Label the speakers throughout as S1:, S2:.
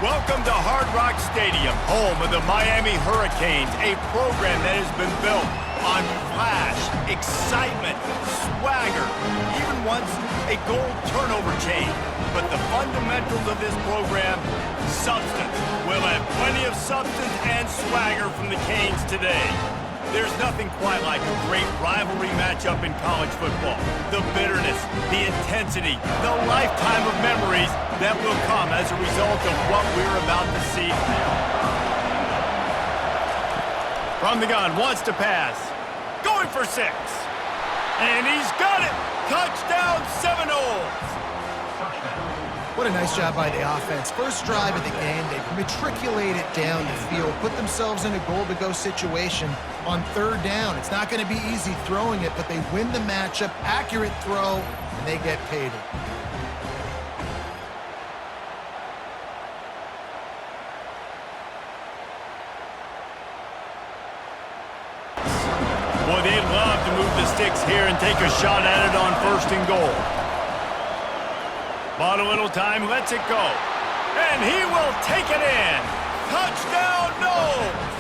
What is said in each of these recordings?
S1: Welcome to Hard Rock Stadium, home of the Miami Hurricanes, a program that has been built on flash, excitement, swagger, even once a goal turnover chain. But the fundamentals of this program, substance. We'll have plenty of substance and swagger from the Canes today. There's nothing quite like a great rivalry matchup in college football. The bitterness, the intensity, the lifetime of memories that will come as a result of what we're about to see. From the gun, wants to pass. Going for 6. And he's got it! Touchdown, Seminoles!
S2: What a nice job by the offense. First drive of the game, they matriculate it down the field, put themselves in a goal-to-go situation on 3rd down. It's not going to be easy throwing it, but they win the matchup, accurate throw, and they get paid it.
S1: Boy, they'd love to move the sticks here and take a shot at it on 1st and goal. Bought a little time, lets it go. And he will take it in. Touchdown, Noles!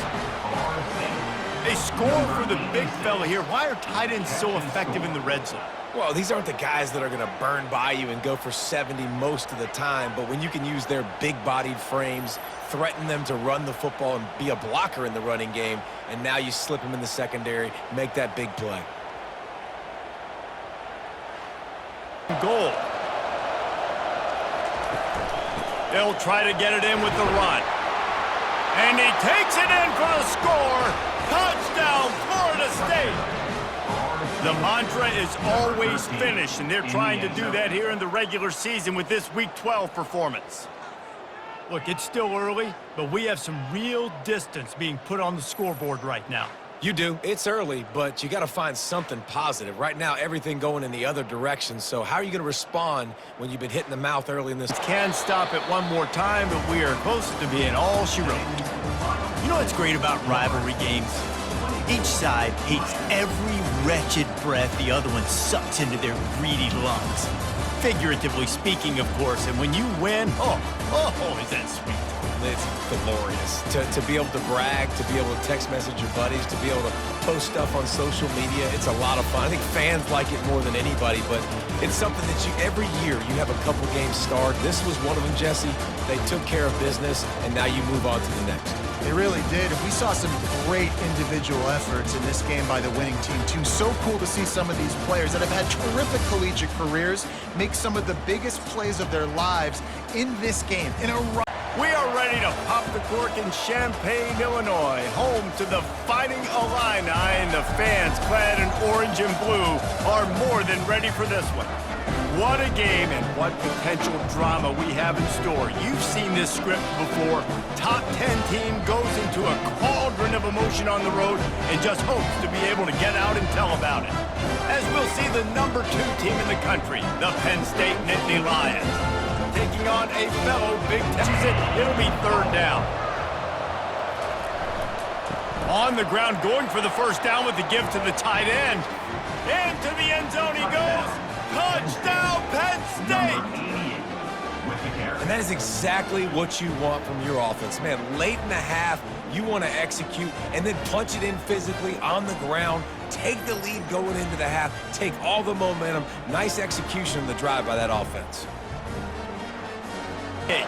S1: A score for the big fella here. Why are tight ends so effective in the red zone?
S3: Well, these aren't the guys that are going to burn by you and go for 70 most of the time, but when you can use their big-bodied frames, threaten them to run the football and be a blocker in the running game, and now you slip them in the secondary, make that big play.
S1: Goal. They'll try to get it in with the run. And he takes it in for the score. Touchdown, Florida State. The mantra is always finish, and they're trying to do that here in the regular season with this Week 12 performance. Look, it's still early, but we have some real distance being put on the scoreboard right now.
S3: You do. It's early, but you got to find something positive. Right now, everything going in the other direction, so how are you going to respond when you've been hit in the mouth early in this?
S1: Can stop it one more time, but we are close to being all she wrote. You know what's great about rivalry games? Each side hates every wretched breath the other one sucks into their greedy lungs. Figuratively speaking, of course, and when you win, oh, is that sweet.
S3: It's glorious. To be able to brag, to be able to text message your buddies, to be able to post stuff on social media, it's a lot of fun. I think fans like it more than anybody, but it's something that every year you have a couple games starred. This was one of them, Jesse. They took care of business, and now you move on to the next.
S2: They really did, and we saw some great individual efforts in this game by the winning team, too. So cool to see some of these players that have had terrific collegiate careers make some of the biggest plays of their lives in this game.
S1: We are ready to pop the cork in Champaign, Illinois, home to the Fighting Illini, and the fans clad in orange and blue are more than ready for this one. What a game and what potential drama we have in store. You've seen this script before. Top 10 team goes into a cauldron of emotion on the road and just hopes to be able to get out and tell about it. As we'll see the number 2 team in the country, the Penn State Nittany Lions, taking on a fellow Big Ten. It'll be 3rd down. On the ground, going for the 1st down with the give to the tight end. Into the end zone he goes. Touchdown, Penn State!
S3: And that is exactly what you want from your offense. Man, late in the half, you want to execute and then punch it in physically on the ground, take the lead going into the half, take all the momentum. Nice execution of the drive by that offense.
S1: 8.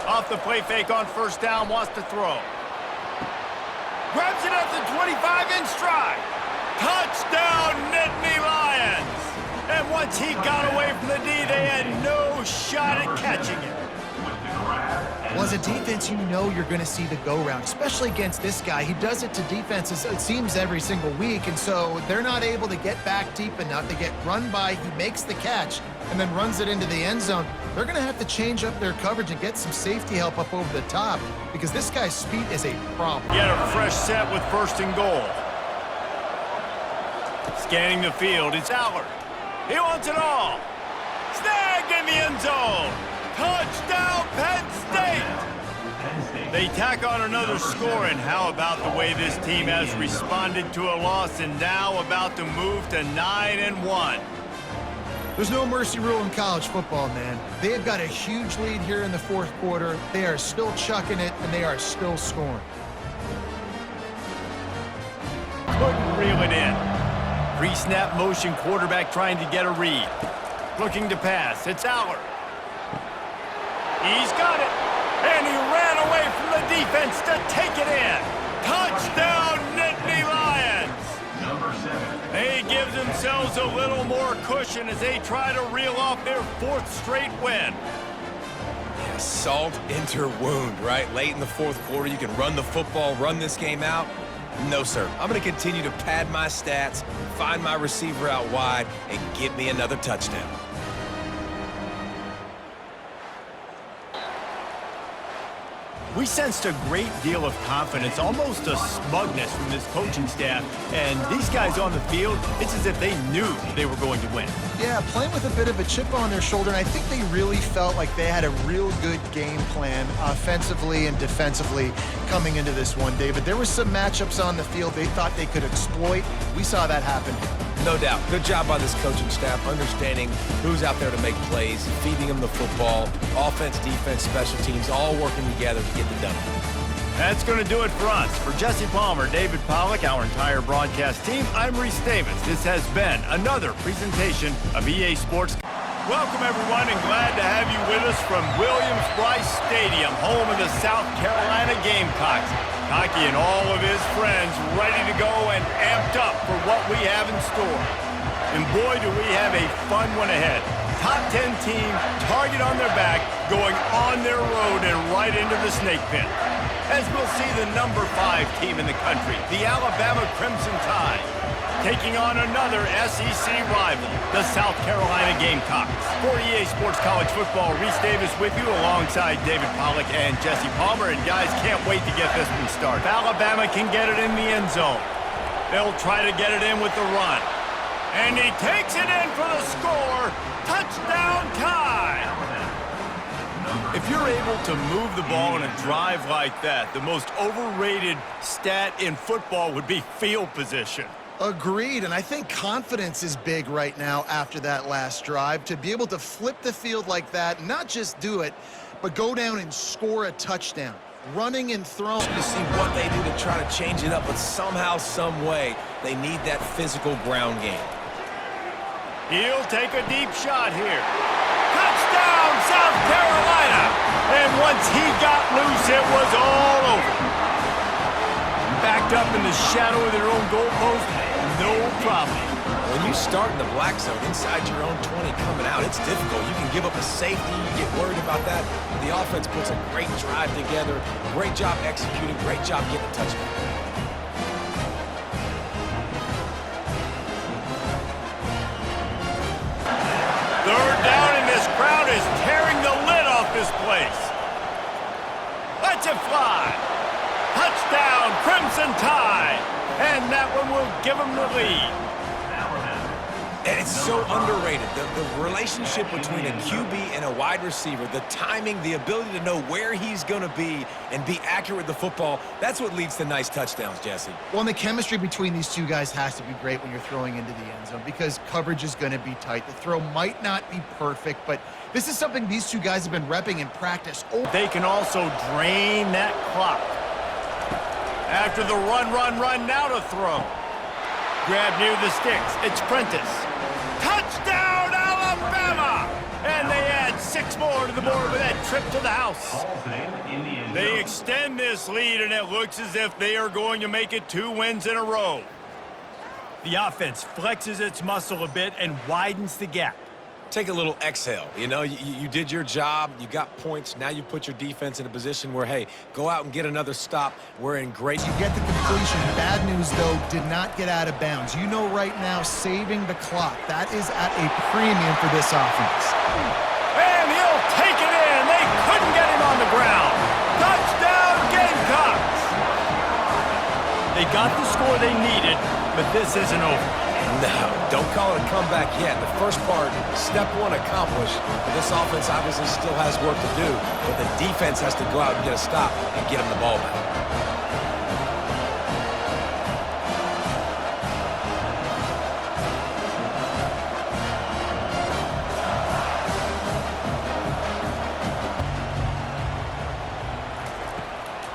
S1: Off the play fake on 1st down, wants to throw. Grabs it at the 25 in stride. Touchdown, Nittany Lions! And once he got away from the D, they had no shot at catching it.
S2: Well, as a defense, you know you're going to see the go-round, especially against this guy. He does it to defenses, it seems, every single week, and so they're not able to get back deep enough. They get run by, he makes the catch, and then runs it into the end zone. They're going to have to change up their coverage and get some safety help up over the top because this guy's speed is a problem.
S1: Get a fresh set with 1st and goal. Scanning the field, it's Allard. He wants it all. Snagged in the end zone. Touchdown, Penn State! They tack on another score, and how about the way this team has responded to a loss and now about to move to 9-1.
S2: There's no mercy rule in college football, man. They have got a huge lead here in the fourth quarter. They are still chucking it, and they are still scoring.
S1: Couldn't reel it in. Pre-snap motion quarterback trying to get a read. Looking to pass. It's Aller. He's got it. And he ran away from the defense to take it in. Touchdown, Nittany Lions.
S4: Number 7.
S1: They give themselves a little more cushion as they try to reel off their 4th straight win.
S3: Yeah, salt into wound, right? Late in the fourth quarter, you can run the football, run this game out. No, sir. I'm going to continue to pad my stats, find my receiver out wide, and get me another touchdown.
S1: We sensed a great deal of confidence, almost a smugness from this coaching staff. And these guys on the field, it's as if they knew they were going to win.
S2: Yeah, playing with a bit of a chip on their shoulder, and I think they really felt like they had a real good game plan offensively and defensively coming into this one, David. There were some matchups on the field they thought they could exploit. We saw that happen.
S3: No doubt. Good job by this coaching staff, understanding who's out there to make plays, feeding them the football, offense, defense, special teams, all working together to get the done.
S1: That's going to do it for us. For Jesse Palmer, David Pollack, our entire broadcast team, I'm Reese Davis. This has been another presentation of EA Sports. Welcome, everyone, and glad to have you with us from Williams-Brice Stadium, home of the South Carolina Gamecocks. Cocky and all of his friends ready to go and amped up for what we have in store. And boy, do we have a fun one ahead. Top 10 team, target on their back, going on their road and right into the snake pit. As we'll see the number 5 team in the country, the Alabama Crimson Tide, taking on another SEC rival, the South Carolina Gamecocks. For EA Sports College Football, Reese Davis with you alongside David Pollack and Jesse Palmer. And guys, can't wait to get this one started. If Alabama can get it in the end zone, they'll try to get it in with the run. And he takes it in for the score. Touchdown Tide! If you're able to move the ball in a drive like that, the most overrated stat in football would be field position.
S2: Agreed, and I think confidence is big right now after that last drive. To be able to flip the field like that, not just do it, but go down and score a touchdown. Running and throwing.
S3: To see what they do to try to change it up, but somehow, some way, they need that physical ground game.
S1: He'll take a deep shot here. Touchdown, South Carolina! And once he got loose, it was all over. Backed up in the shadow of their own goalpost, no problem.
S3: When you start in the black zone inside your own 20 coming out, it's difficult. You can give up a safety, you get worried about that. The offense puts a great drive together, great job executing, great job getting a touchdown.
S1: Third down, and this crowd is tearing the lid off this place. Let's it fly. Touchdown, Crimson Tide. And that one will give them the lead.
S3: And it's so underrated. The relationship between a QB and a wide receiver, the timing, the ability to know where he's going to be and be accurate with the football, that's what leads to nice touchdowns, Jesse.
S2: Well, and the chemistry between these two guys has to be great when you're throwing into the end zone because coverage is going to be tight. The throw might not be perfect, but this is something these two guys have been repping in practice.
S1: They can also drain that clock. After the run, now to throw. Grab near the sticks. It's Prentice. Touchdown, Alabama! And they add 6 more to the board with that trip to the house. They extend this lead, and it looks as if they are going to make it 2 wins in a row. The offense flexes its muscle a bit and widens the gap.
S3: Take a little exhale. You know, you did your job. You got points. Now you put your defense in a position where, hey, go out and get another stop. We're in great.
S2: You get the completion. Bad news, though, did not get out of bounds. You know right now, saving the clock. That is at a premium for this offense.
S1: And he'll take it in. They couldn't get him on the ground. Touchdown, Gamecocks! They got the score they needed, but this isn't over.
S3: No, don't call it a comeback yet. The first part, step 1 accomplished, but this offense obviously still has work to do, but the defense has to go out and get a stop and get them the ball back.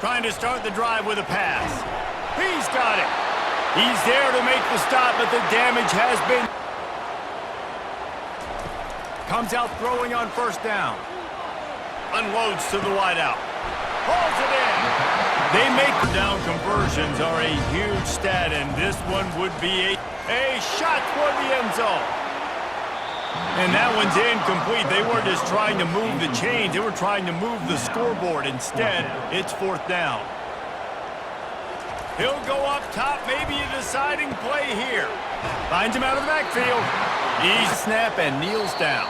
S1: Trying to start the drive with a pass. He's got it. He's there to make the stop, but the damage has been... Comes out throwing on first down. Unloads to the wideout. Hauls it in. They make the down conversions are a huge stat, and this one would be a shot toward the end zone. And that one's incomplete. They weren't just trying to move the chains. They were trying to move the scoreboard. Instead, it's fourth down. He'll go up top, maybe a deciding play here. Finds him out of the backfield. Easy snap and kneels down.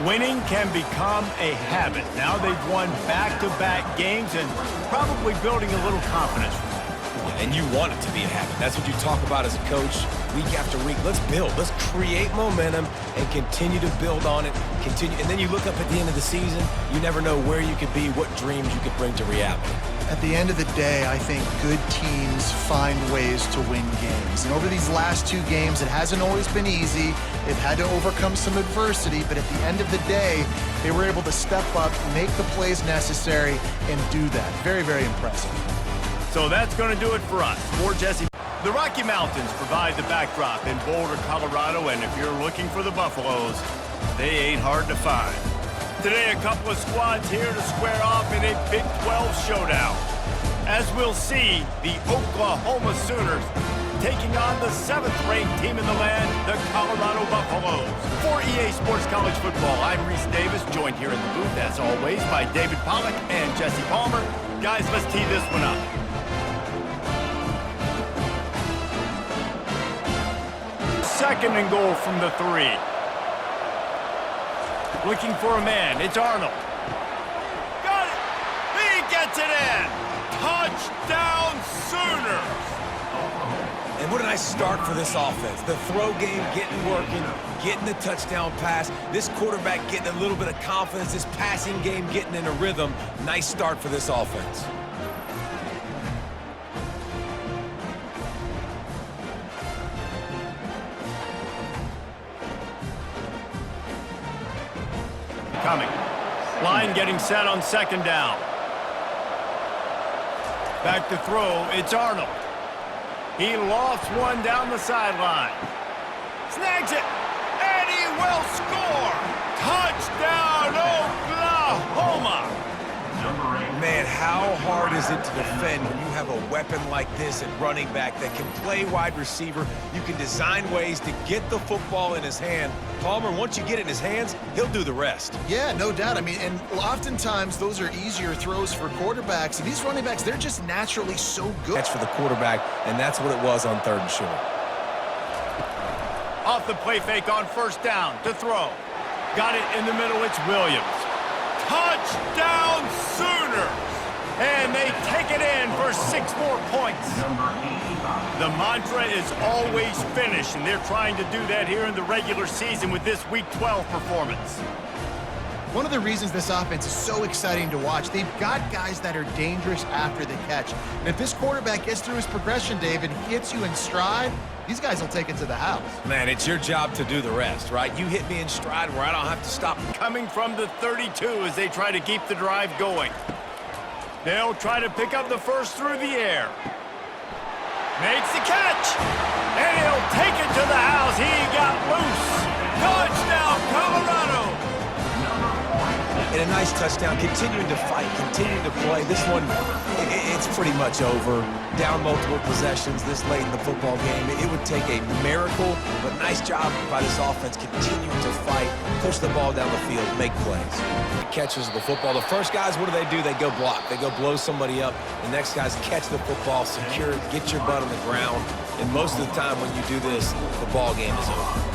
S1: Winning can become a habit. Now they've won back-to-back games and probably building a little confidence from that.
S3: And you want it to be a habit. That's what you talk about as a coach week after week. Let's build. Let's create momentum and continue to build on it. Continue, and then you look up at the end of the season, you never know where you could be, what dreams you could bring to reality.
S2: At the end of the day, I think good teams find ways to win games. And over these last two games, it hasn't always been easy. They've had to overcome some adversity, but at the end of the day, they were able to step up, make the plays necessary, and do that. Very, very impressive.
S1: So that's going to do it for us. For Jesse, the Rocky Mountains provide the backdrop in Boulder, Colorado, and if you're looking for the Buffaloes, they ain't hard to find. Today, a couple of squads here to square off in a Big 12 showdown. As we'll see, the Oklahoma Sooners taking on the 7th-ranked team in the land, the Colorado Buffaloes. For EA Sports College Football, I'm Reese Davis, joined here in the booth, as always, by David Pollack and Jesse Palmer. Guys, let's tee this one up. Second and goal from the 3. Looking for a man. It's Arnold. Got it. He gets it in. Touchdown Sooners.
S3: And what a nice start for this offense. The throw game getting working, getting the touchdown pass. This quarterback getting a little bit of confidence. This passing game getting in a rhythm. Nice start for this offense.
S1: Coming. Line getting set on second down. Back to throw. It's Arnold. He lofts one down the sideline. Snags it. And he will score. Touchdown, Oklahoma.
S3: Man, how hard is it to defend when you have a weapon like this at running back that can play wide receiver? You can design ways to get the football in his hand. Palmer, once you get it in his hands, he'll do the rest.
S2: Yeah, no doubt. I mean, and oftentimes those are easier throws for quarterbacks. And these running backs, they're just naturally so good.
S3: Catch for the quarterback, and that's what it was on 3rd and short.
S1: Off the play fake on first down to throw. Got it in the middle. It's Williams. Touchdown Sooners! And they take it in for 6 more points. The mantra is always finish, and they're trying to do that here in the regular season with this Week 12 performance.
S2: One of the reasons this offense is so exciting to watch, they've got guys that are dangerous after the catch. And if this quarterback gets through his progression, David, hits you in stride, these guys will take it to the house.
S3: Man, it's your job to do the rest, right? You hit me in stride where I don't have to stop.
S1: Coming from the 32 as they try to keep the drive going. They'll try to pick up the first through the air. Makes the catch. And he'll take it to the house. He got loose. Touchdown, Colorado.
S3: And a nice touchdown, continuing to fight, continuing to play. This one, it's pretty much over. Down multiple possessions this late in the football game. It would take a miracle, but nice job by this offense continuing to fight, push the ball down the field, make plays. Catches the football. The first guys, what do? They go block. They go blow somebody up. The next guys catch the football, secure it, get your butt on the ground. And most of the time when you do this, the ball game is over.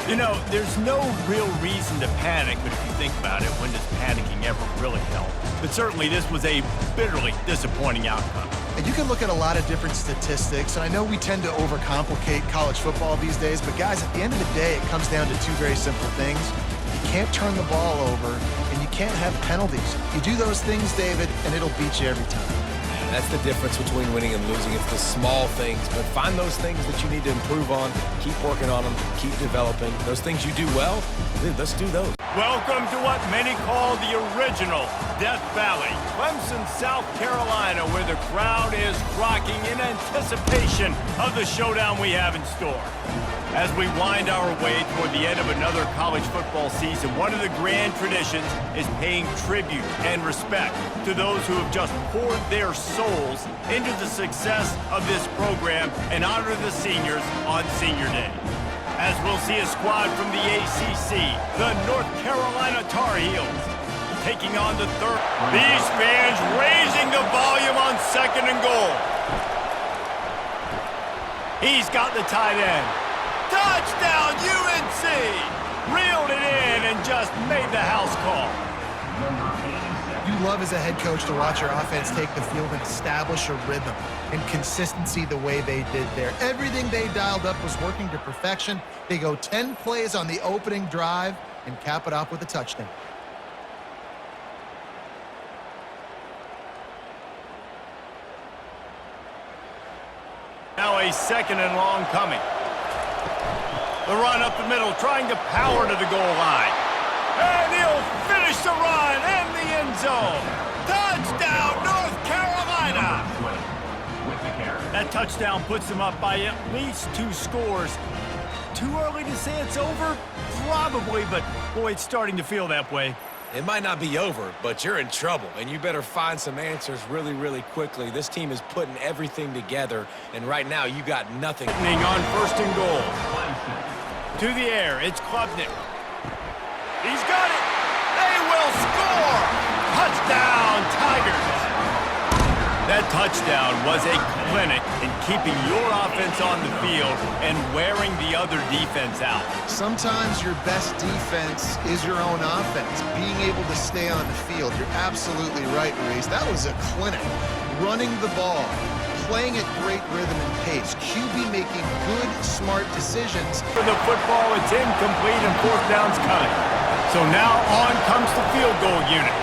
S1: You know, there's no real reason to panic, but if you think about it, when does panicking ever really help? But certainly this was a bitterly disappointing outcome.
S2: And you can look at a lot of different statistics, and I know we tend to overcomplicate college football these days, but guys, at the end of the day, it comes down to 2 very simple things. You can't turn the ball over, and you can't have penalties. You do those things, David, and it'll beat you every time.
S3: That's the difference between winning and losing. It's the small things, but find those things that you need to improve on, keep working on them, keep developing. Those things you do well, dude, let's do those.
S1: Welcome to what many call the original Death Valley, Clemson, South Carolina, where the crowd is rocking in anticipation of the showdown we have in store. As we wind our way toward the end of another college football season, one of the grand traditions is paying tribute and respect to those who have just poured their souls into the success of this program and honor the seniors on Senior Day. As we'll see a squad from the ACC, the North Carolina Tar Heels, taking on the third. These fans raising the volume on 2nd and goal. He's got the tight end. Touchdown, UNC! Reeled it in and just made the house call.
S2: You love as a head coach to watch your offense take the field and establish a rhythm and consistency the way they did there. Everything they dialed up was working to perfection. They go 10 plays on the opening drive and cap it off with a touchdown.
S1: Now a 2nd and long coming. The run up the middle, trying to power to the goal line. And he'll finish the run in the end zone. Touchdown, North Carolina! That touchdown puts them up by at least 2 scores. Too early to say it's over? Probably, but boy, it's starting to feel that way.
S3: It might not be over, but you're in trouble, and you better find some answers really, really quickly. This team is putting everything together, and right now you got nothing.
S1: On 1st and goal. To the air, it's Klubnik. He's got it. They will score. Touchdown, Tigers. That touchdown was a clinic in keeping your offense on the field and wearing the other defense out.
S2: Sometimes your best defense is your own offense, being able to stay on the field. You're absolutely right, Reese. That was a clinic. Running the ball, playing at great rhythm and pace. QB making good, smart decisions.
S1: For the football, it's incomplete and 4th down's coming. So now on comes the field goal unit.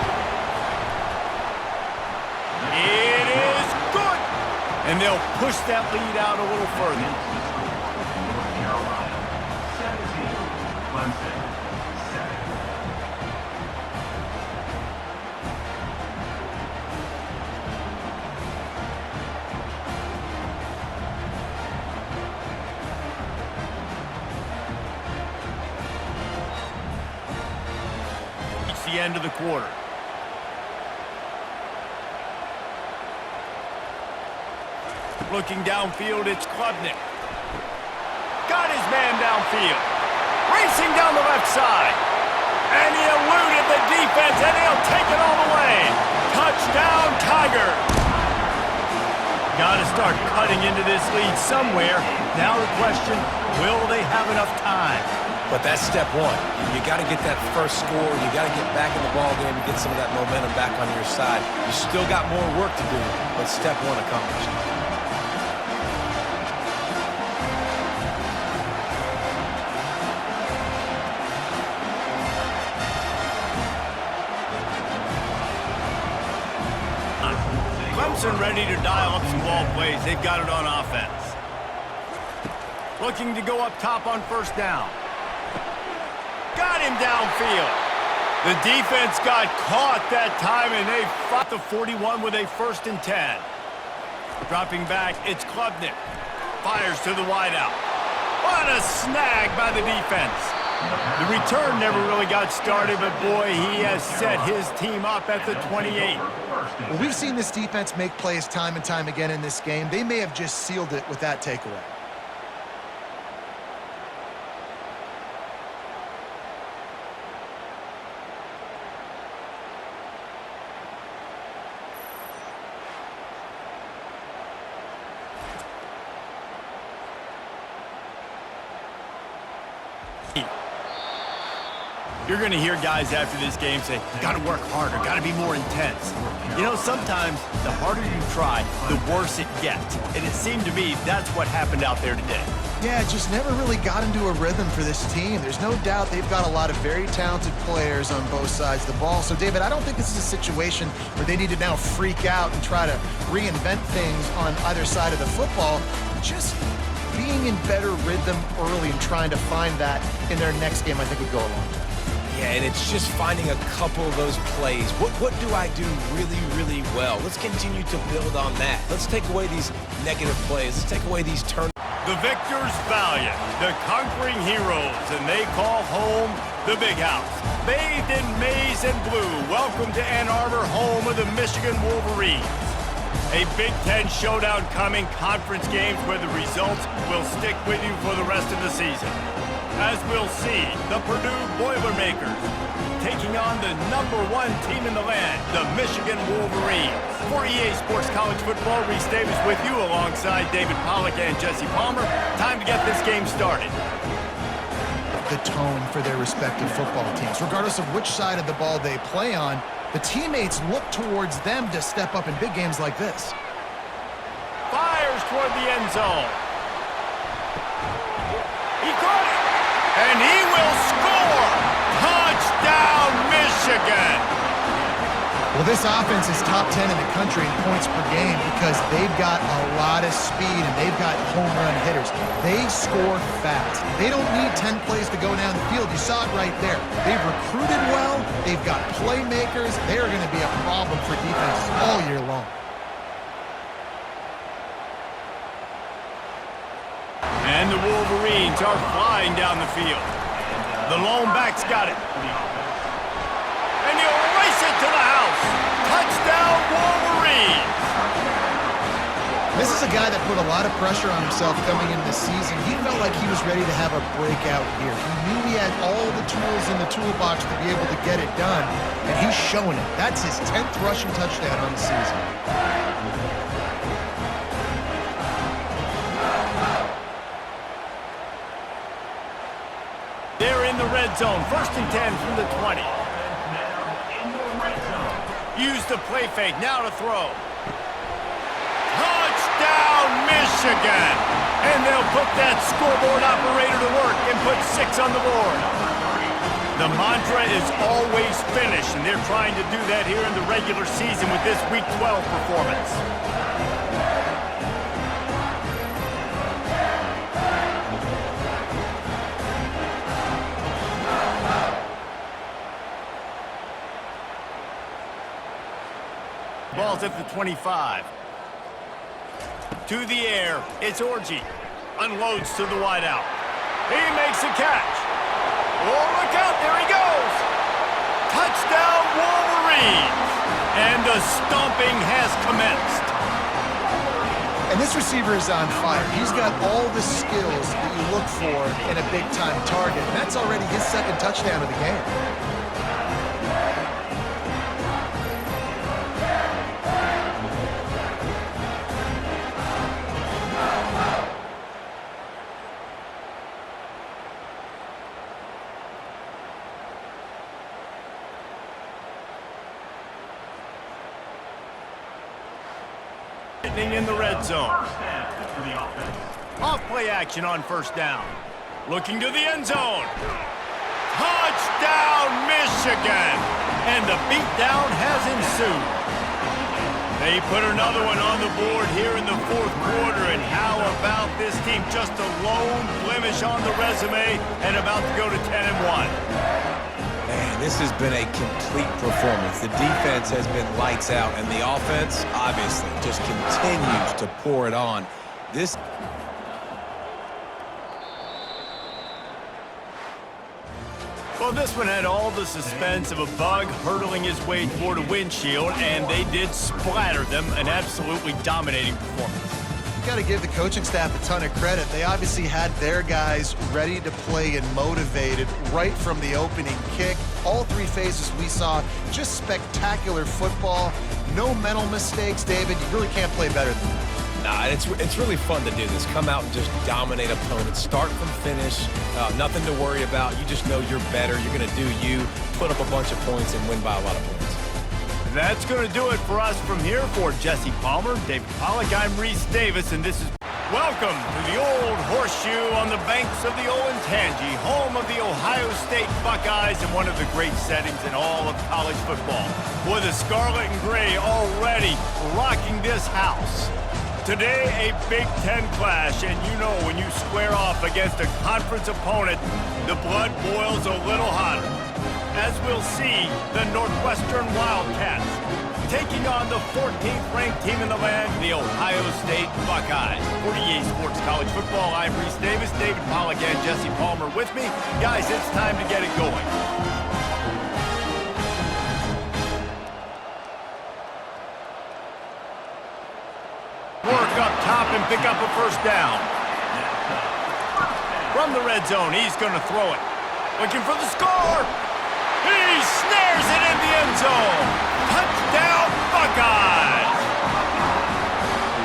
S1: It is good! And they'll push that lead out a little further.
S4: North Carolina, 17, Clemson, 7.
S1: It's the end of the quarter. Looking downfield, it's Klubnik. Got his man downfield. Racing down the left side. And he eluded the defense, and he'll take it all the way. Touchdown, Tiger. Got to start cutting into this lead somewhere. Now the question, will they have enough time?
S3: But that's step one. You got to get that first score. You got to get back in the ball game and get some of that momentum back on your side. You still got more work to do, but step one accomplished.
S1: Clemson ready to dial up some ball plays. They've got it on offense. Looking to go up top on 1st down. Got him downfield. The defense got caught that time, and they fought the 41 with a 1st and 10. Dropping back, it's Klubnik. Fires to the wideout. What a snag by the defense. The return never really got started, but boy, he has set his team up at the 28.
S2: Well, we've seen this defense make plays time and time again in this game. They may have just sealed it with that takeaway.
S1: You're going to hear guys after this game say, got to work harder, got to be more intense. You know, sometimes the harder you try, the worse it gets. And it seemed to me that's what happened out there today.
S2: Yeah, just never really got into a rhythm for this team. There's no doubt they've got a lot of very talented players on both sides of the ball. So, David, I don't think this is a situation where they need to now freak out and try to reinvent things on either side of the football. Just being in better rhythm early and trying to find that in their next game, I think would go a long way.
S3: Yeah, and it's just finding a couple of those plays. What do I do really, really well? Let's continue to build on that. Let's take away these negative plays. Let's take away these turnovers.
S1: The victors valiant, the conquering heroes, and they call home the Big House. Bathed in maize and blue, welcome to Ann Arbor, home of the Michigan Wolverines. A Big Ten showdown coming, conference games where the results will stick with you for the rest of the season. As we'll see, the Purdue Boilermakers taking on the #1 team in the land, the Michigan Wolverines. For EA Sports College Football, Reese Davis with you alongside David Pollack and Jesse Palmer. Time to get this game started.
S2: The tone for their respective football teams. Regardless of which side of the ball they play on, the teammates look towards them to step up in big games like this.
S1: Fires toward the end zone. He caught it. And he will score! Touchdown, Michigan!
S2: Well, this offense is top 10 in the country in points per game because they've got a lot of speed and they've got home run hitters. They score fast. They don't need 10 plays to go down the field. You saw it right there. They've recruited well. They've got playmakers. They're going to be a problem for defenses all year long.
S1: And the Wolverines are flying down the field. The lone back's got it. And he'll race it to the house. Touchdown, Wolverines!
S2: This is a guy that put a lot of pressure on himself coming into this season. He felt like he was ready to have a breakout here. He knew he had all the tools in the toolbox to be able to get it done, and he's showing it. That's his 10th rushing touchdown on the season.
S1: They're in the red zone. 1st and 10 from the 20. Use the play fake. Now to throw. Touchdown, Michigan! And they'll put that scoreboard operator to work and put 6 on the board. The mantra is always finish, and they're trying to do that here in the regular season with this Week 12 performance. Ball's at the 25. To the air, it's Orji. Unloads to the wideout. He makes a catch. Oh, look out, there he goes. Touchdown, Wolverines. And the stomping has commenced.
S2: And this receiver is on fire. He's got all the skills that you look for in a big-time target. And that's already his 2nd touchdown of the game.
S1: In the red zone. Off play action on 1st down. Looking to the end zone. Touchdown, Michigan! And the beatdown has ensued. They put another one on the board here in the 4th quarter. And how about this team? Just a lone blemish on the resume and about to go to 10-1.
S3: Man, this has been a complete performance. The defense has been lights out, and the offense, obviously, just continues to pour it on.
S1: Well, this one had all the suspense of a bug hurtling his way toward a windshield, and they did splatter them. An absolutely dominating performance.
S2: You got to give the coaching staff a ton of credit. They obviously had their guys ready to play and motivated right from the opening kick. All 3 phases we saw, just spectacular football. No mental mistakes, David. You really can't play better than that.
S3: Nah, it's really fun to do this. Come out and just dominate opponents. Start from finish. Nothing to worry about. You just know you're better. You're going to do you, put up a bunch of points, and win by a lot of points.
S1: That's going to do it for us from here. For Jesse Palmer, David Pollack, I'm Reese Davis, and this is Welcome to the Old Horseshoe on the banks of the Olentangy, home of the Ohio State Buckeyes and one of the great settings in all of college football. With the scarlet and gray already rocking this house. Today, a Big Ten clash, and you know when you square off against a conference opponent, the blood boils a little hotter. As we'll see, the Northwestern Wildcats taking on the 14th ranked team in the land, the Ohio State Buckeyes. For EA Sports College Football, I'm Reese Davis, David Pollack, and Jesse Palmer with me. Guys, it's time to get it going. Work up top and pick up a first down. From the red zone, he's going to throw it. Looking for the score. He snares it in the end zone. Touchdown, Buckeyes!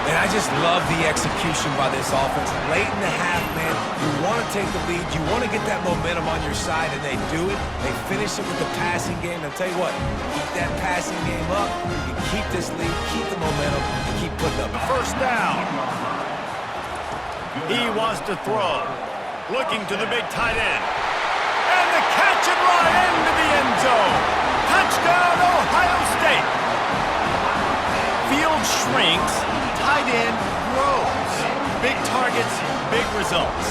S3: And I just love the execution by this offense. Late in the half, man, you want to take the lead. You want to get that momentum on your side, and they do it. They finish it with the passing game. And I'll tell you what, keep that passing game up. You can keep this lead, keep the momentum, and keep putting up.
S1: First down. He wants to throw. Looking to the big tight end. And the catch and run into the end zone. Touchdown, Ohio State. Field shrinks, tight end grows. Big targets, big results.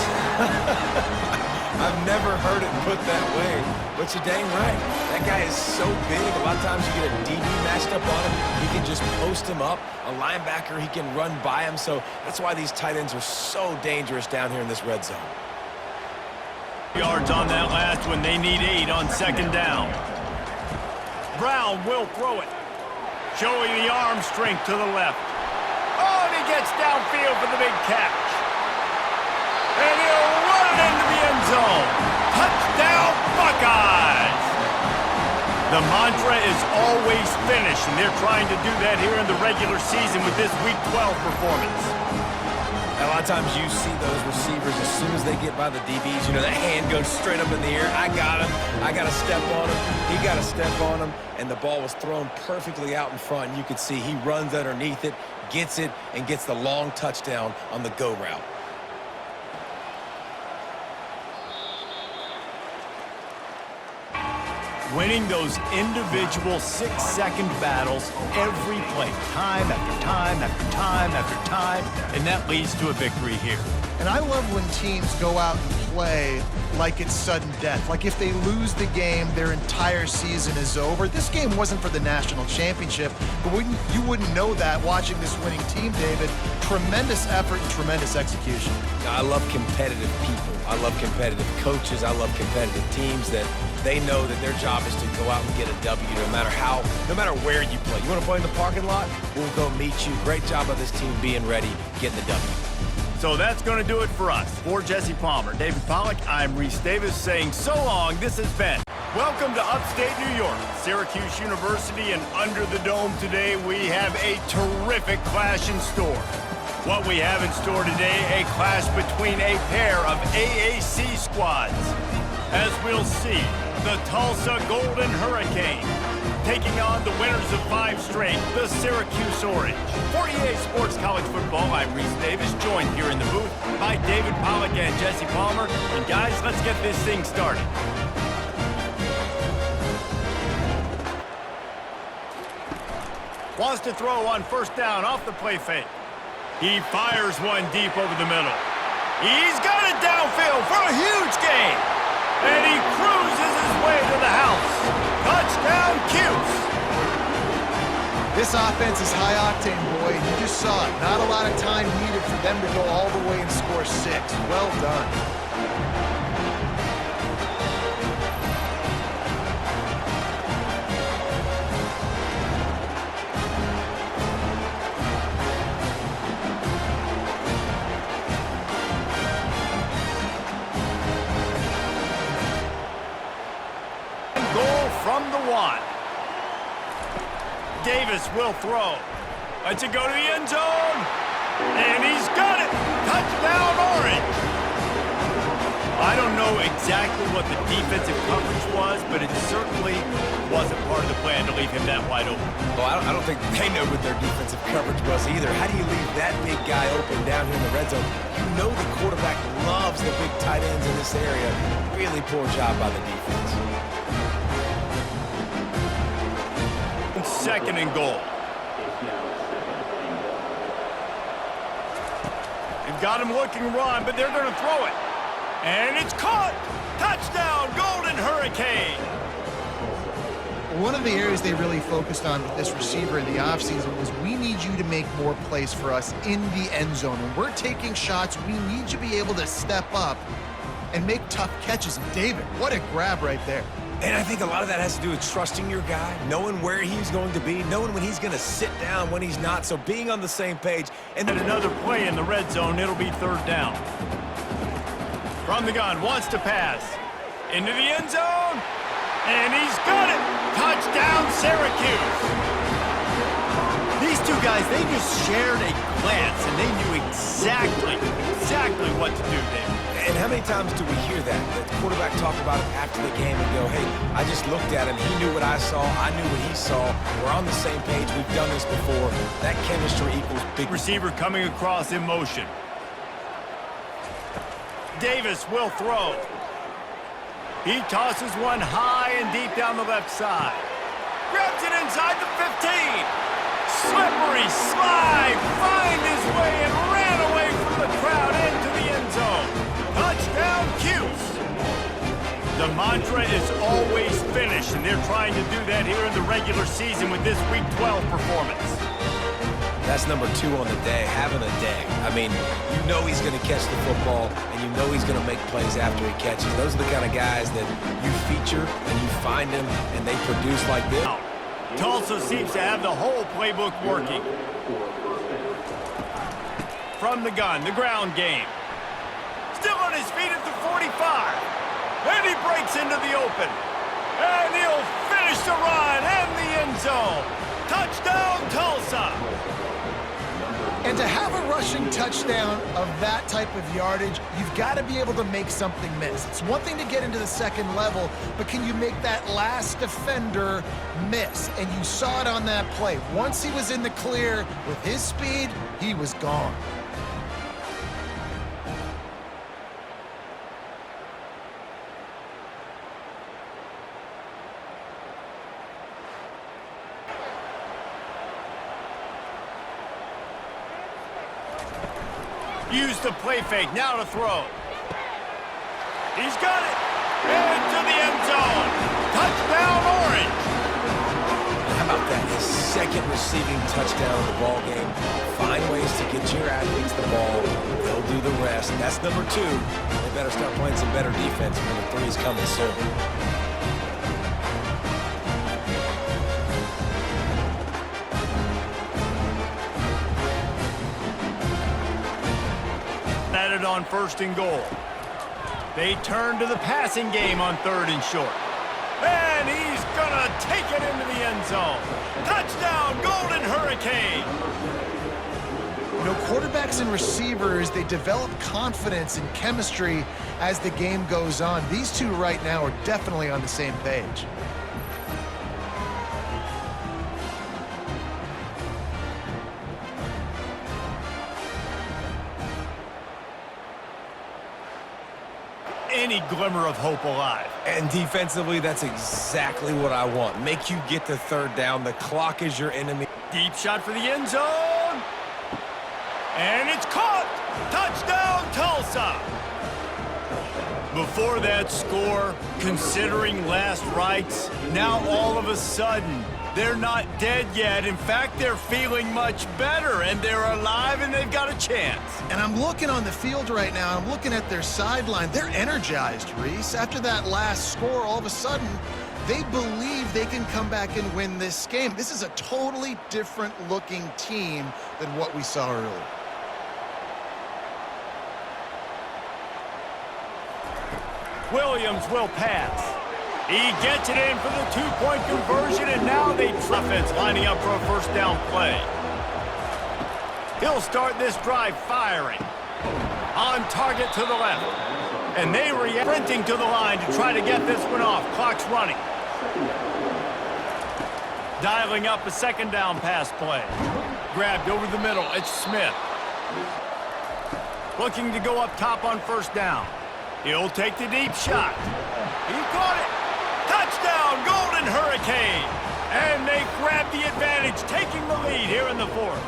S3: I've never heard it put that way, but you're dang right. That guy is so big. A lot of times you get a DB matched up on him. He can just post him up. A linebacker, he can run by him. So that's why these tight ends are so dangerous down here in this red zone.
S1: Yards on that last one. They need 8 on second down. Brown will throw it. Showing the arm strength to the left. Oh, and he gets downfield for the big catch. And he'll run it into the end zone. Touchdown, Buckeyes! The mantra is always finish, and they're trying to do that here in the regular season with this Week 12 performance.
S3: A lot of times you see those receivers, as soon as they get by the DBs, you know, that hand goes straight up in the air. I got him. I got to step on him. He got to step on him. And the ball was thrown perfectly out in front. And you could see he runs underneath it, gets it, and gets the long touchdown on the go route.
S1: Winning those individual 6-second battles every play, time after time after time after time, and that leads to a victory here.
S2: And I love when teams go out and play like it's sudden death. Like if they lose the game, their entire season is over. This game wasn't for the national championship, but you wouldn't know that watching this winning team, David. Tremendous effort and tremendous execution.
S3: I love competitive people. I love competitive coaches. I love competitive teams that they know that their job is to go out and get a W no matter where you play. You want to play in the parking lot? We'll go meet you. Great job of this team being ready, getting the W.
S1: So that's going to do it for us. For Jesse Palmer, David Pollack, I'm Reese Davis saying so long. This has been welcome to upstate New York, Syracuse University, and under the dome today we have a terrific clash in store. What we have in store today, a clash between a pair of AAC squads. As we'll see, the Tulsa Golden Hurricane taking on the winners of 5 straight, the Syracuse Orange. For EA Sports College Football, I'm Reese Davis, joined here in the booth by David Pollack and Jesse Palmer. And guys, let's get this thing started. Wants to throw on first down off the play fake. He fires one deep over the middle. He's got it downfield for a huge gain. And he cruises his way to the house. Touchdown, Cuse.
S2: This offense is high octane, boy, and you just saw it. Not a lot of time needed for them to go all the way and score 6. Well done.
S1: From the 1. Davis will throw. Lets it go to the end zone. And he's got it. Touchdown, Orange. I don't know exactly what the defensive coverage was, but it certainly wasn't part of the plan to leave him that wide open.
S3: Well, I don't think they know what their defensive coverage was either. How do you leave that big guy open down here in the red zone? You know the quarterback loves the big tight ends in this area. Really poor job by the defense.
S1: Second and goal. They've got him looking run, but they're going to throw it. And it's caught! Touchdown, Golden Hurricane!
S2: One of the areas they really focused on with this receiver in the offseason was we need you to make more plays for us in the end zone. When we're taking shots, we need you to be able to step up and make tough catches. And David, what a grab right there.
S3: And I think a lot of that has to do with trusting your guy, knowing where he's going to be, knowing when he's going to sit down, when he's not, so being on the same page.
S1: And then another play in the red zone, it'll be third down. From the gun, wants to pass. Into the end zone, and he's got it! Touchdown, Syracuse! These two guys, they just shared a glance, and they knew exactly what to do there.
S3: And how many times do we hear that? The quarterback talk about it after the game and go, hey, I just looked at him. He knew what I saw. I knew what he saw. We're on the same page. We've done this before. That chemistry equals big.
S1: Receiver coming across in motion. Davis will throw. He tosses one high and deep down the left side. Grabs it inside the 15. Slippery slide. Find his way and ran away from the crowd into the end zone. Touchdown, Cuse. The mantra is always finish, and they're trying to do that here in the regular season with this Week 12 performance.
S3: That's number 2 on the day, having a day. I mean, you know he's going to catch the football, and you know he's going to make plays after he catches. Those are the kind of guys that you feature, and you find them, and they produce like this.
S1: Tulsa seems to have the whole playbook working. From the gun, the ground game. Still on his feet at the 45. And he breaks into the open. And he'll finish the run and the end zone. Touchdown, Tulsa!
S2: And to have a rushing touchdown of that type of yardage, you've got to be able to make something miss. It's one thing to get into the second level, but can you make that last defender miss? And you saw it on that play. Once he was in the clear with his speed, he was gone.
S1: Use the play fake, now to throw. He's got it! Into the end zone! Touchdown, Orange!
S3: How about that? His second receiving touchdown of the ball game. Find ways to get your athletes the ball. They'll do the rest. That's number 2. They better start playing some better defense. Number 3 is coming soon.
S1: Added on first and goal. They turn to the passing game on third and short. And he's gonna take it into the end zone. Touchdown, Golden Hurricane!
S2: You know, quarterbacks and receivers, they develop confidence and chemistry as the game goes on. These two right now are definitely on the same page.
S1: Any glimmer of hope alive.
S3: And defensively, that's exactly what I want. Make you get to third down. The clock is your enemy.
S1: Deep shot for the end zone. And it's caught. Touchdown, Tulsa. Before that score, considering last rites, now all of a sudden, they're not dead yet. In fact, they're feeling much better, and they're alive, and they've got a chance.
S2: And I'm looking on the field right now. I'm looking at their sideline. They're energized, Reese. After that last score, all of a sudden, they believe they can come back and win this game. This is a totally different-looking team than what we saw earlier.
S1: Williams will pass. He gets it in for the two-point conversion, and now the offense lining up for a first down play. He'll start this drive firing. On target to the left. And they were sprinting to the line to try to get this one off. Clock's running. Dialing up a second down pass play. Grabbed over the middle. It's Smith. Looking to go up top on first down. He'll take the deep shot. He caught it. Touchdown, Golden Hurricane. And they grab the advantage, taking the lead here in the fourth.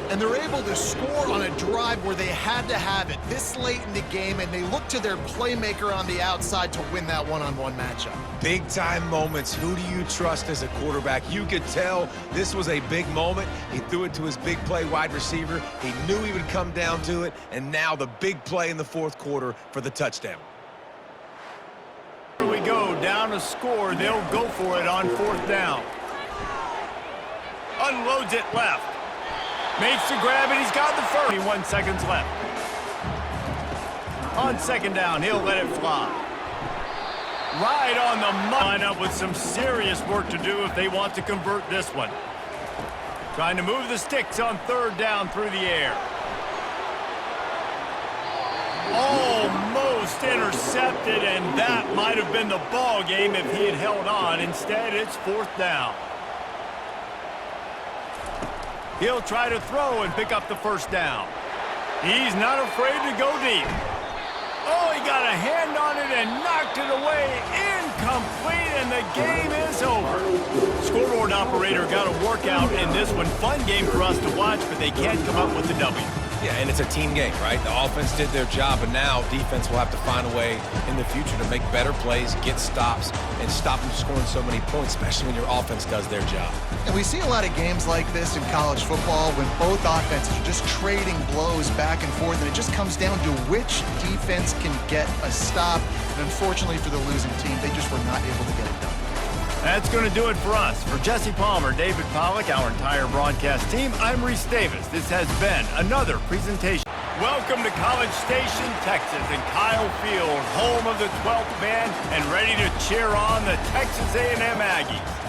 S2: And they're able to score on a drive where they had to have it this late in the game, and they look to their playmaker on the outside to win that one-on-one matchup.
S3: Big-time moments. Who do you trust as a quarterback? You could tell this was a big moment. He threw it to his big play wide receiver. He knew he would come down to it, and now the big play in the fourth quarter for the touchdown.
S1: Here we go, down a score. They'll go for it on fourth down. Unloads it left. Makes the grab, and he's got the first. 21 seconds left. On second down, he'll let it fly. Right on the lineup with some serious work to do if they want to convert this one. Trying to move the sticks on third down through the air. Almost intercepted, and that might have been the ball game if he had held on. Instead, it's fourth down. He'll try to throw and pick up the first down. He's not afraid to go deep. Oh, he got a hand on it and knocked it away. Incomplete, and the game is over. Scoreboard operator got a workout in this one. Fun game for us to watch, but they can't come up with the W.
S3: Yeah, and it's a team game, right? The offense did their job, and now defense will have to find a way in the future to make better plays, get stops, and stop them scoring so many points, especially when your offense does their job.
S2: And we see a lot of games like this in college football when both offenses are just trading blows back and forth, and it just comes down to which defense can get a stop. And unfortunately for the losing team, they just were not able to get it done.
S1: That's going to do it for us. For Jesse Palmer, David Pollack, our entire broadcast team, I'm Reese Davis. This has been another presentation. Welcome to College Station, Texas, and Kyle Field, home of the 12th man, and ready to cheer on the Texas A&M Aggies.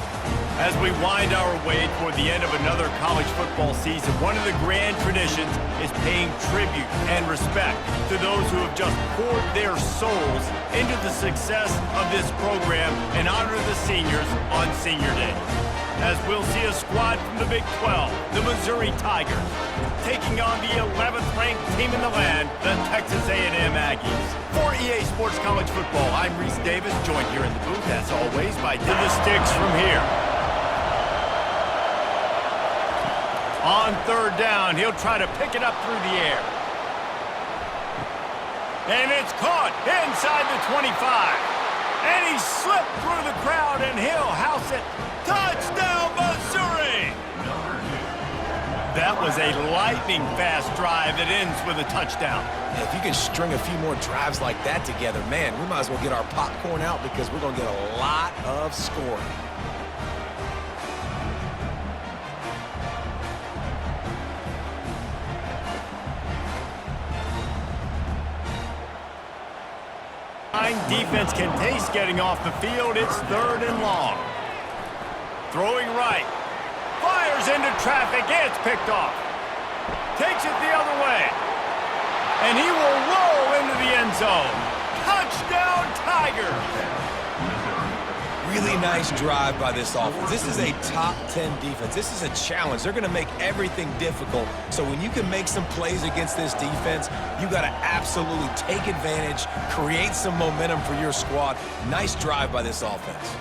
S1: As we wind our way toward the end of another college football season, one of the grand traditions is paying tribute and respect to those who have just poured their souls into the success of this program and honor the seniors on Senior Day. As we'll see a squad from the Big 12, the Missouri Tigers, taking on the 11th ranked team in the land, the Texas A&M Aggies. For EA Sports College Football, I'm Reese Davis, joined here in the booth, as always, by the Sticks from here. On third down, he'll try to pick it up through the air. And it's caught inside the 25. And he slipped through the crowd, and he'll house it. Touchdown, Missouri! That was a lightning-fast drive that ends with a touchdown.
S3: If you can string a few more drives like that together, man, we might as well get our popcorn out because we're going to get a lot of scoring.
S1: Defense can taste getting off the field. It's third and long. Throwing right. Fires into traffic. It's picked off. Takes it the other way. And he will roll into the end zone. Touchdown, Tigers!
S3: Really nice drive by this offense. This is a top 10 defense. This is a challenge. They're going to make everything difficult. So when you can make some plays against this defense, you got to absolutely take advantage, create some momentum for your squad. Nice drive by this offense.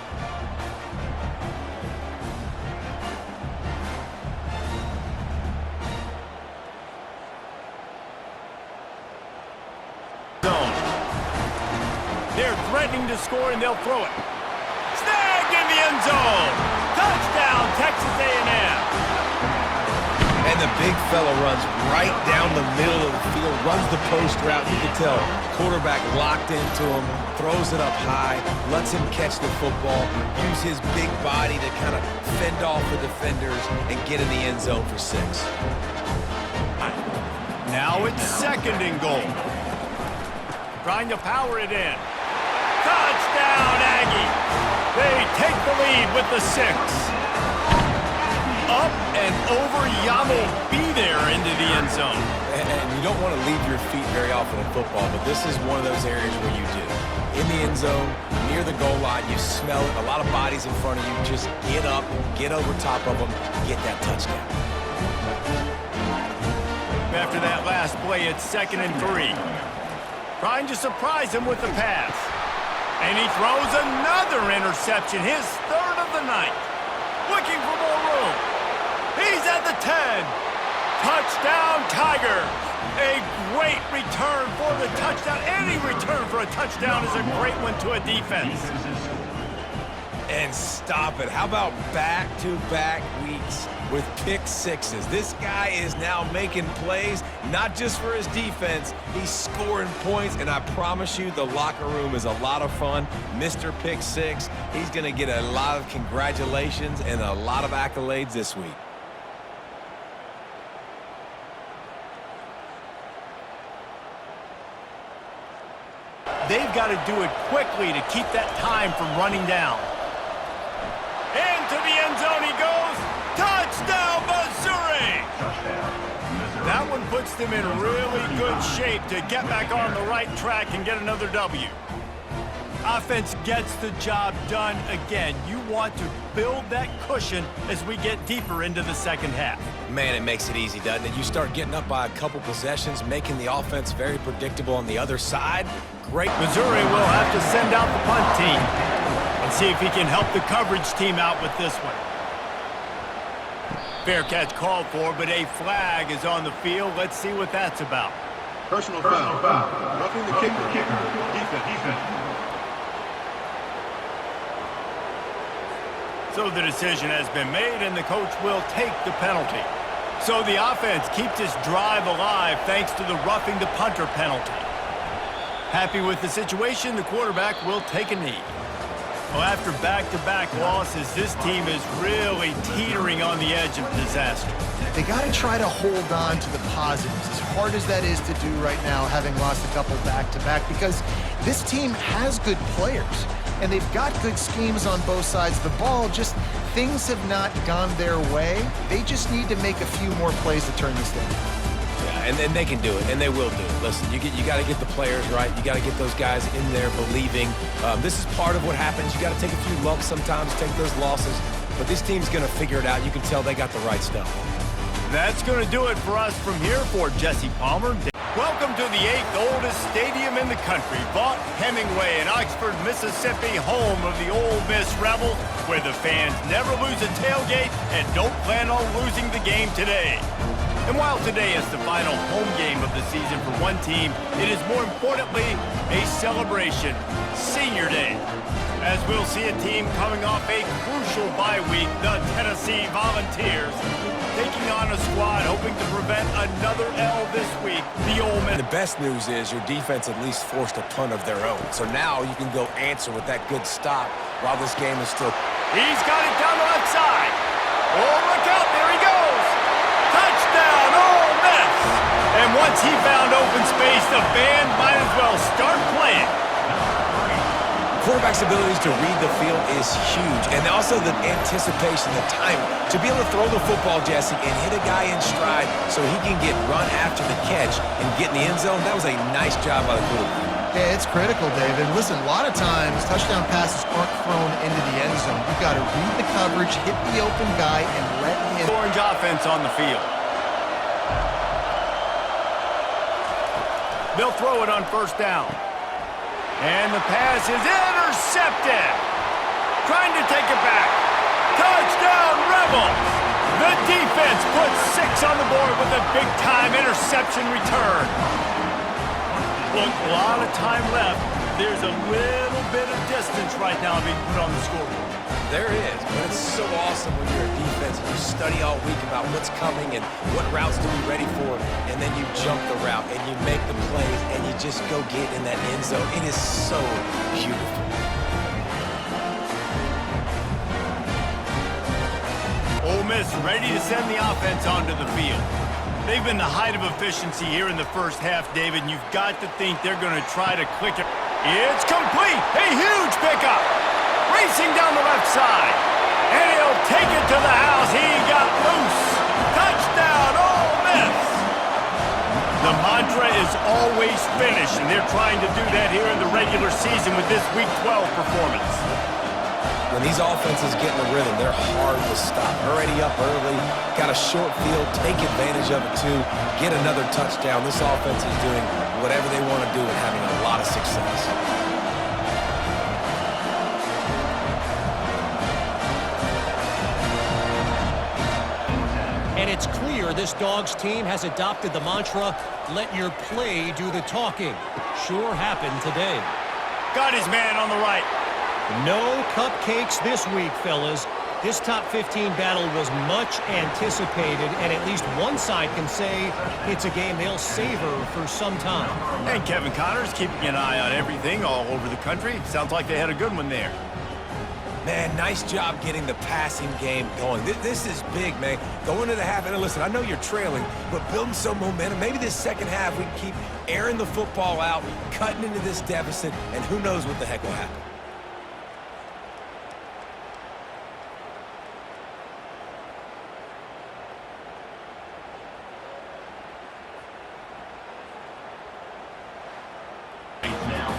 S1: They're threatening to score, and they'll throw it. Snagged in the end zone. Touchdown, Texas A&M.
S3: And the big fella runs right down the middle of the field, runs the post route. You can tell quarterback locked into him, throws it up high, lets him catch the football, use his big body to kind of fend off the defenders and get in the end zone for 6.
S1: Now it's second and goal. Trying to power it in. Touchdown, Aggie. They take the lead with the 6. Up and over, Yamo be there into the end zone.
S3: And you don't want to leave your feet very often in football, but this is one of those areas where you do. In the end zone, near the goal line, you smell it. A lot of bodies in front of you. Just get up, get over top of them, get that touchdown.
S1: After that last play, it's 2nd and 3. Trying to surprise him with the pass. And he throws another interception, his 3rd of the night. Looking for more room. He's at the 10. Touchdown, Tigers. A great return for the touchdown. Any return for a touchdown is a great one to a defense.
S3: And stop it. How about back-to-back weeks with pick sixes? This guy is now making plays, not just for his defense. He's scoring points, and I promise you the locker room is a lot of fun. Mr. Pick Six, he's going to get a lot of congratulations and a lot of accolades this week.
S1: They've got to do it quickly to keep that time from running down. Into the end zone he goes. Touchdown, Missouri! That one puts them in really good shape to get back on the right track and get another W. Offense gets the job done again. You want to build that cushion as we get deeper into the second half.
S3: Man, it makes it easy, doesn't it? You start getting up by a couple possessions, making the offense very predictable on the other side. Great.
S1: Missouri will have to send out the punt team and see if he can help the coverage team out with this one. Fair catch called for, but a flag is on the field. Let's see what that's about.
S5: Personal foul. Roughing the kicker. Defense.
S1: So the decision has been made, and the coach will take the penalty. So the offense keeps this drive alive thanks to the roughing the punter penalty. Happy with the situation, the quarterback will take a knee. Well, after back-to-back losses, this team is really teetering on the edge of disaster.
S2: They got to try to hold on to the positives, as hard as that is to do right now, having lost a couple back-to-back, because this team has good players, and they've got good schemes on both sides of the ball. Just things have not gone their way. They just need to make a few more plays to turn this thing.
S3: Yeah, and they can do it, and they will do it. Listen, you got to get the players right. You got to get those guys in there believing. This is part of what happens. You got to take a few lumps sometimes, take those losses. But this team's going to figure it out. You can tell they got the right stuff.
S1: That's going to do it for us from here for Jesse Palmer. Welcome to the 8th oldest stadium in the country, Vaught Hemingway in Oxford, Mississippi, home of the Ole Miss Rebels, where the fans never lose a tailgate and don't plan on losing the game today. And while today is the final home game of the season for one team, it is more importantly a celebration, Senior Day. As we'll see a team coming off a crucial bye week, the Tennessee Volunteers, taking on a squad hoping to prevent another L this week, the Ole Miss.
S3: The best news is your defense at least forced a punt of their own. So now you can go answer with that good stop while this game is still.
S1: He's got it down the left side. Oh, look out, there he goes. Touchdown, Ole Miss. And once he found open space, the band might as well start playing.
S3: Quarterback's abilities to read the field is huge, and also the anticipation, the time to be able to throw the football, Jesse, and hit a guy in stride so he can get run after the catch and get in the end zone. That was a nice job by the quarterback.
S2: Yeah, it's critical, David. Listen, a lot of times touchdown passes aren't thrown into the end zone. You've got to read the coverage, hit the open guy, and let him.
S1: Orange offense on the field. They'll throw it on first down. And the pass is intercepted. Trying to take it back. Touchdown, Rebels. The defense puts 6 on the board with a big-time interception return. Look, a lot of time left. There's a little bit of distance right now being put on the scoreboard.
S3: There is, but it's so awesome when you're a defense and you study all week about what's coming and what routes to be ready for, and then you jump the route and you make the plays and you just go get in that end zone. It is so beautiful.
S1: Ole Miss ready to send the offense onto the field. They've been the height of efficiency here in the first half, David, and you've got to think they're going to try to click it. It's complete! A huge pickup! Racing down the left side. And he'll take it to the house. He got loose. Touchdown, Ole Miss! always finish, and they're trying to do that here in the regular season with this Week 12 performance.
S3: When these offenses get in the rhythm, they're hard to stop. Already up early, got a short field, take advantage of it too, get another touchdown. This offense is doing whatever they want to do and having a lot of success.
S6: And it's clear this Dogs team has adopted the mantra, let your play do the talking. Sure happened today.
S1: Got his man on the right.
S6: No cupcakes this week, fellas. This top 15 battle was much anticipated, and at least one side can say it's a game they'll savor for some time.
S1: And Kevin Connor's keeping an eye on everything all over the country. Sounds like they had a good one there.
S3: Man, nice job getting the passing game going. This is big, man. Going into the half, and listen, I know you're trailing, but building some momentum. Maybe this second half we can keep airing the football out, cutting into this deficit, and who knows what the heck will happen.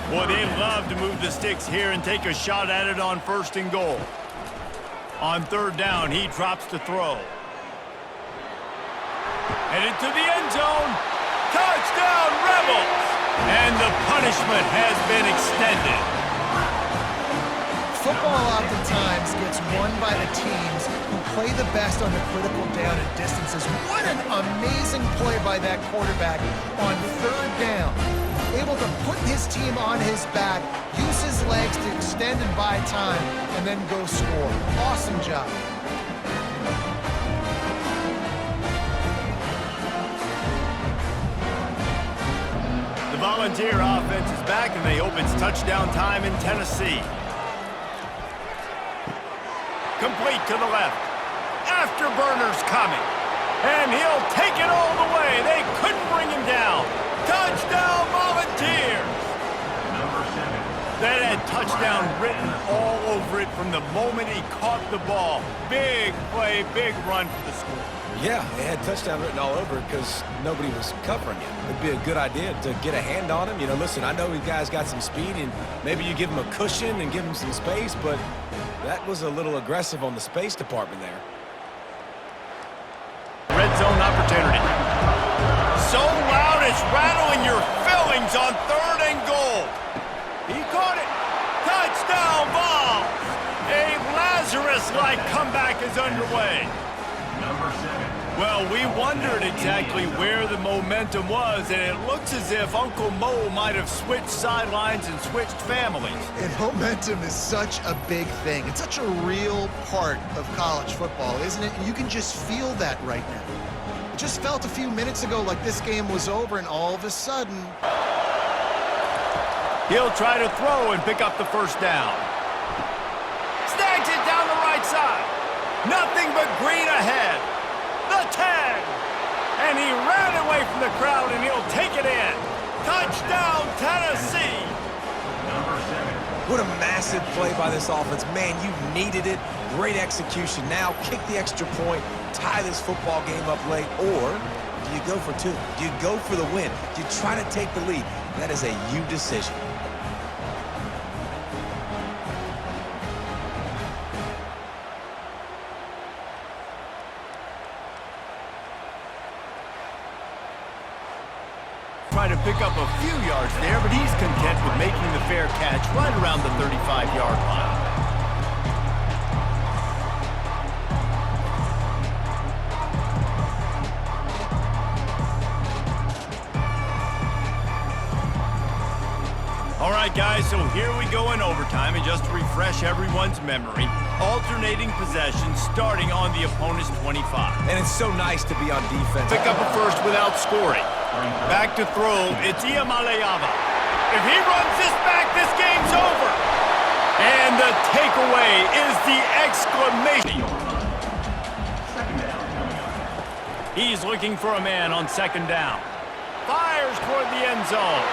S1: Boy, they love to move the sticks here and take a shot at it on 1st and goal. On 3rd down, he drops to throw. Headed to the end zone. Touchdown, Rebels! And the punishment has been extended.
S2: Football oftentimes gets won by the teams who play the best on the critical down and distances. What an amazing play by that quarterback on 3rd down. Able to put his team on his back, use his legs to extend and buy time, and then go score. Awesome job.
S1: The Volunteer offense is back, and they hope it's touchdown time in Tennessee. Complete to the left. Afterburner's coming. And he'll take it all the way. They couldn't bring him down. Touchdown, Volunteers!
S4: Number 7.
S1: That had touchdown written all over it from the moment he caught the ball. Big play, big run for the score.
S3: Yeah, it had touchdown written all over it because nobody was covering him. It'd be a good idea to get a hand on him. You know, listen, I know you guys got some speed, and maybe you give him a cushion and give him some space, but that was a little aggressive on the space department there.
S1: Red zone opportunity. So loud it's rattling your fillings on 3rd and goal. He caught it. Touchdown ball. A Lazarus-like comeback is underway.
S4: Number 7.
S1: Well, we wondered exactly where the momentum was, and it looks as if Uncle Mo might have switched sidelines and switched families.
S2: And momentum is such a big thing. It's such a real part of college football, isn't it? And you can just feel that right now. It just felt a few minutes ago like this game was over, and all of a sudden...
S1: He'll try to throw and pick up the 1st down. Snags it down the right side. Nothing but green ahead. The 10. And he ran away from the crowd, and he'll take it in. Touchdown, Tennessee.
S4: Number 7.
S3: What a massive play by this offense. Man, you needed it. Great execution. Now kick the extra point, tie this football game up late, or do you go for 2? Do you go for the win? Do you try to take the lead? That is a you decision.
S1: Try to pick up a few yards there, but he's content with making the fair catch right around the 35-yard line. All right, guys, so here we go in overtime, and just to refresh everyone's memory, alternating possessions starting on the opponent's 25.
S3: And it's so nice to be on defense.
S1: Pick up a first without scoring. Back to throw, it's Iamaleava. If he runs this back, this game's over. And the takeaway is the exclamation.
S4: Second down coming up.
S1: He's looking for a man on 2nd down. Fires toward the end zone.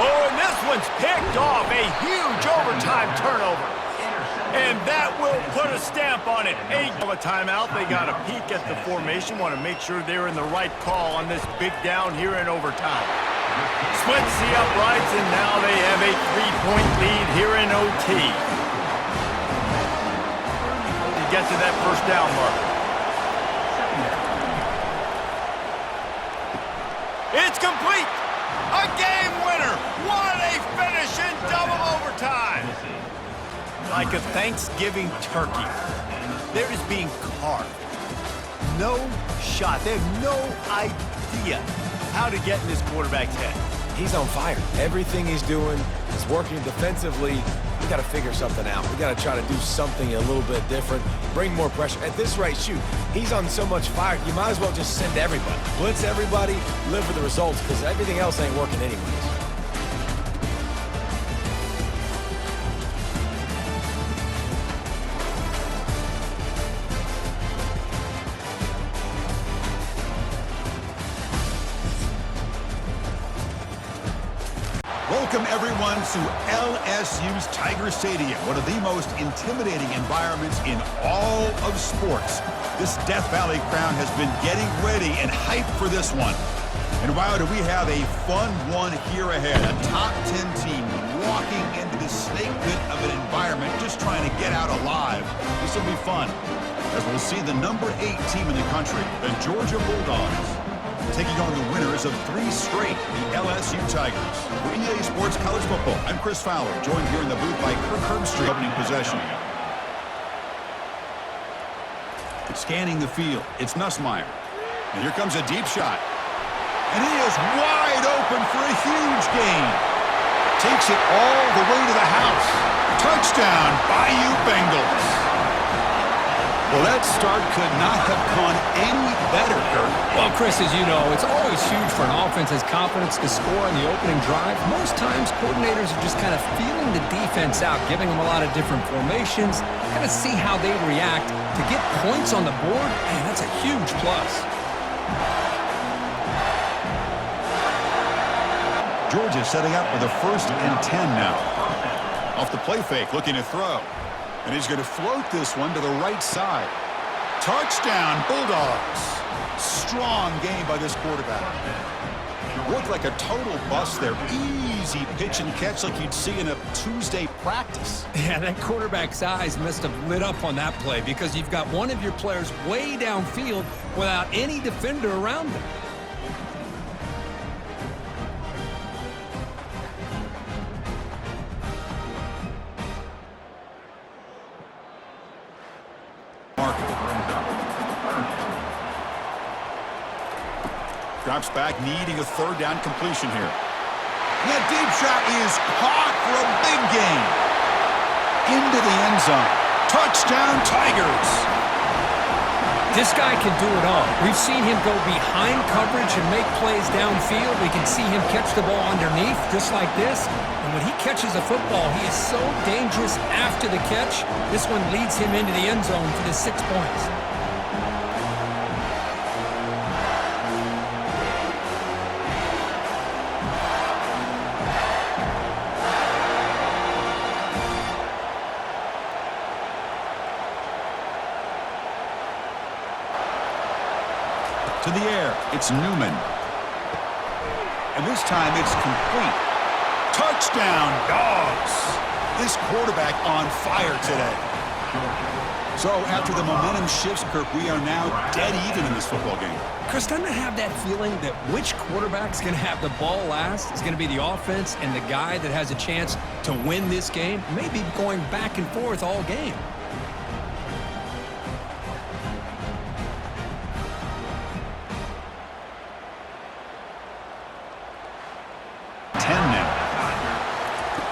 S1: Oh, and this one's picked off. A huge overtime turnover. And that will put a stamp on it. A timeout. They got a peek at the formation. Want to make sure they're in the right call on this big down here in overtime. Splits the uprights, and now they have a 3-point lead here in OT. To get to that first down marker. It's complete! A game winner! What a finish in double overtime! Like a Thanksgiving turkey. They're just being carved. No shot. They have no idea how to get in this quarterback's head.
S3: He's on fire. Everything he's doing is working defensively. We got to figure something out. We got to try to do something a little bit different, bring more pressure. At this rate, shoot, he's on so much fire, you might as well just send everybody. Blitz everybody, live with the results, because everything else ain't working anyways.
S5: Welcome, everyone, to LSU's Tiger Stadium, one of the most intimidating environments in all of sports. This Death Valley crowd has been getting ready and hyped for this one. And wow, do we have a fun one here ahead. A top 10 team walking into the snake pit of an environment, just trying to get out alive. This will be fun, as we'll see the number 8 team in the country, the Georgia Bulldogs, taking on the winners of 3 straight, the LSU Tigers. For EA Sports College Football, I'm Chris Fowler, joined here in the booth by Kirk Herbstreit, opening possession. Scanning the field, it's Nussmeier. And here comes a deep shot. And he is wide open for a huge gain. Takes it all the way to the house. Touchdown, Bayou Bengals. Well, that start could not have gone any better, Kirk.
S7: Well, Chris, as you know, it's always huge for an offense's confidence to score in the opening drive. Most times, coordinators are just kind of feeling the defense out, giving them a lot of different formations, kind of see how they react. To get points on the board, man, that's a huge plus.
S5: Georgia setting up with a 1st and 10 now. Off the play fake, looking to throw. And he's going to float this one to the right side. Touchdown, Bulldogs. Strong game by this quarterback. Looked like a total bust there. Easy pitch and catch like you'd see in a Tuesday practice.
S7: Yeah, that quarterback's eyes must have lit up on that play because you've got one of your players way downfield without any defender around them.
S5: Drops back, needing a 3rd down completion here. That deep shot is caught for a big gain. Into the end zone. Touchdown, Tigers.
S7: This guy can do it all. We've seen him go behind coverage and make plays downfield. We can see him catch the ball underneath, just like this. And when he catches a football, he is so dangerous after the catch. This one leads him into the end zone for the 6 points.
S5: To the air, it's Newman. And this time it's complete. Touchdown, Dogs! This quarterback on fire today. So after the momentum shifts, Kirk, we are now dead even in this football game.
S7: Chris, doesn't I have that feeling that which quarterback's going to have the ball last is going to be the offense, and the guy that has a chance to win this game may be going back and forth all game.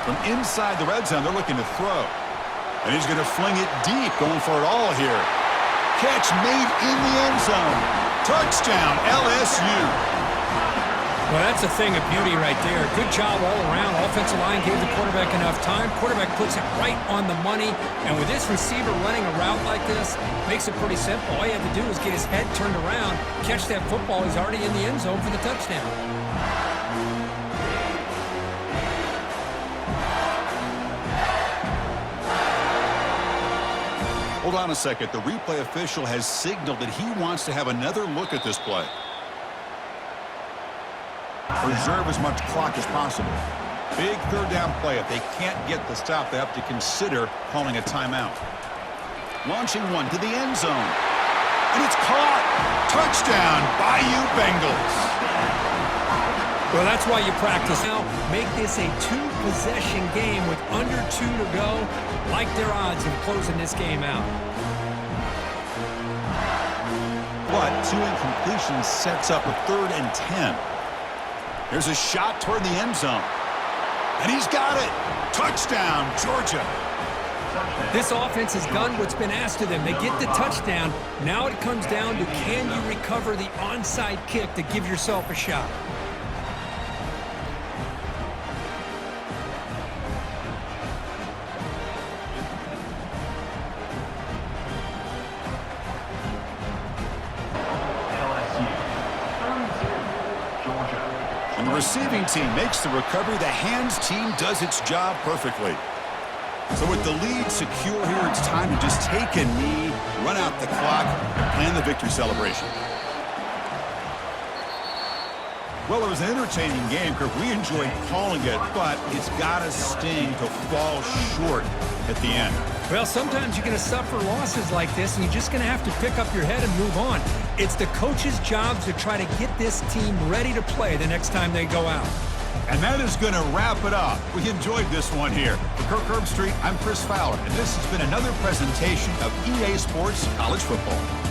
S5: From inside the red zone, they're looking to throw. And he's going to fling it deep, going for it all here. Catch made in the end zone. Touchdown, LSU.
S7: Well, that's a thing of beauty right there. Good job all around. Offensive line gave the quarterback enough time. Quarterback puts it right on the money. And with this receiver running a route like this, makes it pretty simple. All you have to do is get his head turned around, catch that football. He's already in the end zone for the touchdown.
S5: Hold on a second. The replay official has signaled that he wants to have another look at this play. preserve as much clock as possible. Big third down play. If they can't get the stop, they have to consider calling a timeout. Launching one to the end zone. And it's caught. Touchdown, Bayou Bengals.
S7: Well, that's why you practice. Now, make this a two-possession game with under 2 to go. Like their odds of closing this game out.
S5: But 2 incompletions sets up a 3rd and 10. There's a shot toward the end zone. And he's got it. Touchdown, Georgia.
S7: This offense has done what's been asked of them. They get the touchdown. Now it comes down to, can you recover the onside kick to give yourself a shot?
S5: And the receiving team makes the recovery. The hands team does its job perfectly. So with the lead secure here, it's time to just take a knee, run out the clock, and plan the victory celebration. Well, it was an entertaining game, Kirk. We enjoyed calling it, but it's got to sting to fall short at the end.
S7: Well, sometimes you're going to suffer losses like this, and you're just going to have to pick up your head and move on. It's the coach's job to try to get this team ready to play the next time they go out.
S5: And that is going to wrap it up. We enjoyed this one here. For Kirk Herbstreit, I'm Chris Fowler, and this has been another presentation of EA Sports College Football.